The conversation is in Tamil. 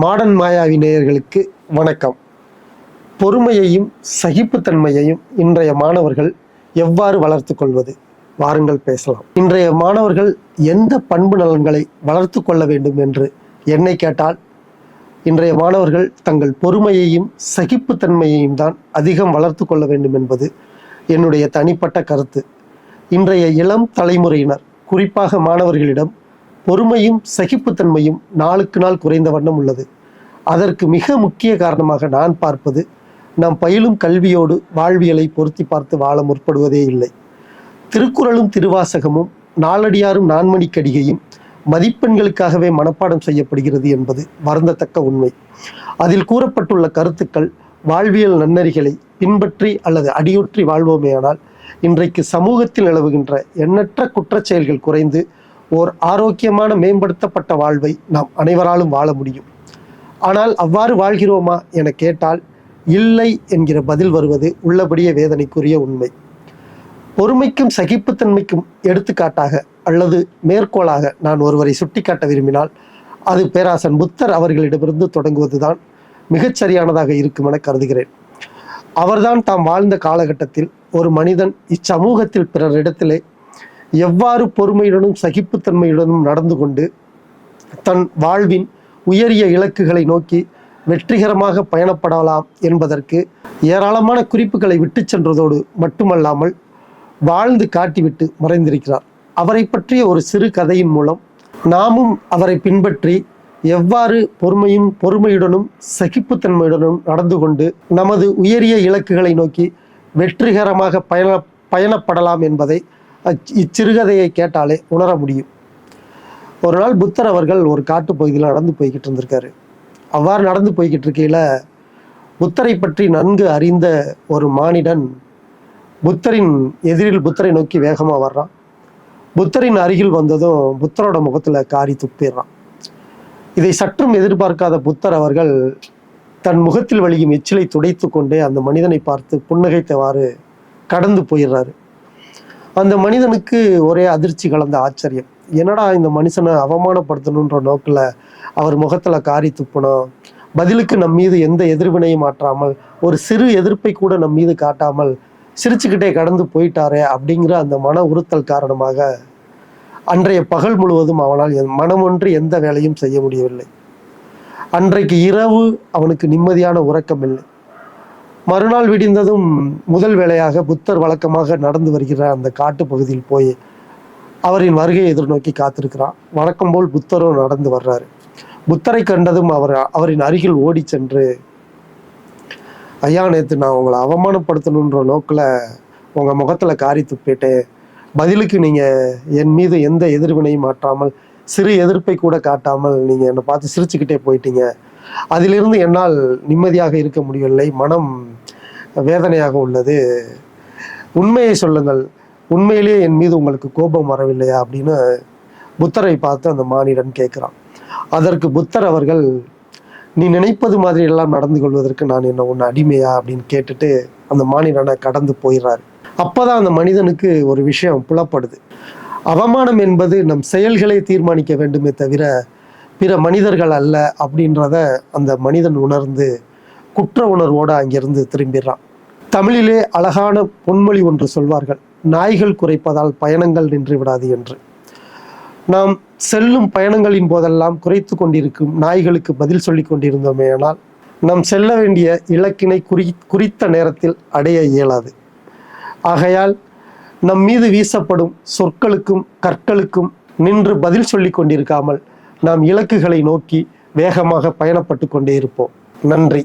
மாடர்ன் மாயாவி நேயர்களுக்கு வணக்கம். பொறுமையையும் சகிப்புத்தன்மையையும் இன்றைய மாணவர்கள் எவ்வாறு வளர்த்து கொள்வது? வாருங்கள் பேசலாம். இன்றைய மாணவர்கள் எந்த பண்பு நலன்களை வளர்த்து கொள்ள வேண்டும் என்று என்னை கேட்டால், இன்றைய மாணவர்கள் தங்கள் பொறுமையையும் சகிப்புத்தன்மையையும் தான் அதிகம் வளர்த்து கொள்ள வேண்டும் என்பது என்னுடைய தனிப்பட்ட கருத்து. இன்றைய இளம் தலைமுறையினர், குறிப்பாக மாணவர்களிடம் பொறுமையும் சகிப்புத்தன்மையும் நாளுக்கு நாள் குறைந்த வண்ணம் உள்ளது. அதற்கு மிக முக்கிய காரணமாக நான் பார்ப்பது, நாம் பயிலும் கல்வியோடு வாழ்வியலை பொருத்தி பார்த்து வாழ முற்படுவதே இல்லை. திருக்குறளும் திருவாசகமும் நாலடியாரும் நான்மணிக்கடிகையும் மதிப்பெண்களுக்காகவே மனப்பாடம் செய்யப்படுகிறது என்பது வருந்தத்தக்க உண்மை. அதில் கூறப்பட்டுள்ள கருத்துக்கள் வாழ்வியல் நன்னறிகளை பின்பற்றி அல்லது அடியொற்றி வாழ்வோமேயானால் இன்றைக்கு சமூகத்தில் நிலவுகின்ற எண்ணற்ற குற்றச்செயல்கள் குறைந்து ஓர் ஆரோக்கியமான மேம்படுத்தப்பட்ட வாழ்வை நாம் அனைவராலும் வாழ முடியும். ஆனால் அவ்வாறு வாழ்கிறோமா என கேட்டால் இல்லை என்கிற பதில் வருவது உள்ளபடியே வேதனைக்குரிய உண்மை. பொறுமைக்கும் சகிப்புத்தன்மைக்கும் எடுத்துக்காட்டாக அல்லது மேற்கோளாக நான் ஒருவரை சுட்டிக்காட்ட விரும்பினால் அது பேராசன் புத்தர் அவர்களிடமிருந்து தொடங்குவதுதான் மிகச்சரியானதாக இருக்கும் என கருதுகிறேன். அவர்தான் தாம் வாழ்ந்த காலகட்டத்தில் ஒரு மனிதன் இச்சமூகத்தில் பிறரிடத்திலே எவ்வாறு பொறுமையுடனும் சகிப்புத்தன்மையுடனும் நடந்து கொண்டு தன் வாழ்வின் உயரிய இலக்குகளை நோக்கி வெற்றிகரமாக பயணப்படலாம் என்பதற்கு ஏராளமான குறிப்புகளை விட்டு சென்றதோடு மட்டுமல்லாமல் வாழ்ந்து காட்டிவிட்டு மறைந்திருக்கிறார். அவரை பற்றிய ஒரு சிறு கதையின் மூலம் நாமும் அவரை பின்பற்றி எவ்வாறு பொறுமையுடனும் சகிப்புத்தன்மையுடனும் நடந்து கொண்டு நமது உயரிய இலக்குகளை நோக்கி வெற்றிகரமாக பயணப்படலாம் என்பதை இச்சிறுகதையை கேட்டாலே உணர முடியும். ஒரு நாள் புத்தர் அவர்கள் ஒரு காட்டு பகுதியில் நடந்து போய்கிட்டு இருந்திருக்காரு. அவ்வாறு நடந்து போய்கிட்டு இருக்கையில் புத்தரை பற்றி நன்கு அறிந்த ஒரு மானிடன் புத்தரின் எதிரில் புத்தரை நோக்கி வேகமாக வர்றான். புத்தரின் அருகில் வந்ததும் புத்தரோட முகத்தில் காரி துப்பிடுறான். இதை சற்றும் எதிர்பார்க்காத புத்தர் அவர்கள் தன் முகத்தில் வழியும் எச்சிலை துடைத்து கொண்டே அந்த மனிதனை பார்த்து புன்னகைத்தவாறு கடந்து போயிடுறாரு. அந்த மனிதனுக்கு ஒரே அதிர்ச்சி கலந்த ஆச்சரியம். என்னடா இந்த மனுஷனை அவமானப்படுத்தணுன்ற நோக்கில் அவர் முகத்தில் காரி துப்பணும், பதிலுக்கு நம் மீது எந்த எதிர்வினையும் மாற்றாமல், ஒரு சிறு எதிர்ப்பை கூட நம் மீது காட்டாமல் சிரிச்சுக்கிட்டே கடந்து போயிட்டாரே அப்படிங்கிற அந்த மன உறுத்தல் காரணமாக அன்றைய பகல் முழுவதும் அவனால் மனமொன்று எந்த வேலையும் செய்ய முடியவில்லை. அன்றைக்கு இரவு அவனுக்கு நிம்மதியான உறக்கம் இல்லை. மறுநாள் விடிந்ததும் முதல் வேளையாக புத்தர் வழக்கமாக நடந்து வருகிற அந்த காட்டு பகுதியில் போய் அவரின் வருகையை எதிர்நோக்கி காத்திருக்கிறான். வழக்கம் போல் புத்தரும் நடந்து வர்றாரு. புத்தரை கண்டதும் அவரின் அருகில் ஓடி சென்று, ஐயா, நேற்று நான் உங்களை அவமானப்படுத்தணுன்ற நோக்கில் உங்கள் முகத்தில் காரி துப்பிட்டேன், பதிலுக்கு நீங்கள் என் மீது எந்த எதிர்வினையும் மாற்றாமல் சிறு எதிர்ப்பை கூட காட்டாமல் நீங்கள் என்னை பார்த்து சிரிச்சுக்கிட்டே போயிட்டீங்க. அதிலிருந்து என்னால் நிம்மதியாக இருக்க முடியவில்லை, மனம் வேதனையாக உள்ளது, உண்மையை சொல்லுங்கள், உண்மையிலேயே என் மீது உங்களுக்கு கோபம் வரவில்லையா அப்படின்னு புத்தரை பார்த்து அந்த மானிடன் கேட்குறான். அதற்கு புத்தர் அவர்கள், நீ நினைப்பது மாதிரி எல்லாம் நடந்து கொள்வதற்கு நான் என்ன ஒன்று அடிமையா அப்படின்னு கேட்டுட்டு அந்த மானிடனை கடந்து போயிடுறாரு. அப்போதான் அந்த மனிதனுக்கு ஒரு விஷயம் புலப்படுது. அவமானம் என்பது நம் செயல்களை தீர்மானிக்க வேண்டுமே தவிர பிற மனிதர்கள் அல்ல அப்படின்றத அந்த மனிதன் உணர்ந்து குற்ற உணர்வோடு அங்கிருந்து திரும்பிடுறான். தமிழிலே அழகான பொன்மொழி ஒன்று சொல்வார்கள், நாய்கள் குறைப்பதால் பயணங்கள் நின்று விடாது என்று. நாம் செல்லும் பயணங்களின் போதெல்லாம் குறைத்து கொண்டிருக்கும் நாய்களுக்கு பதில் சொல்லி கொண்டிருந்தோமே ஆனால் நாம் செல்ல வேண்டிய இலக்கினை குறித்த நேரத்தில் அடைய இயலாது. ஆகையால் நம் மீது வீசப்படும் சொற்களுக்கும் கற்களுக்கும் நின்று பதில் சொல்லி கொண்டிருக்காமல் நாம் இலக்குகளை நோக்கி வேகமாக பயணப்பட்டு கொண்டே இருப்போம். நன்றி.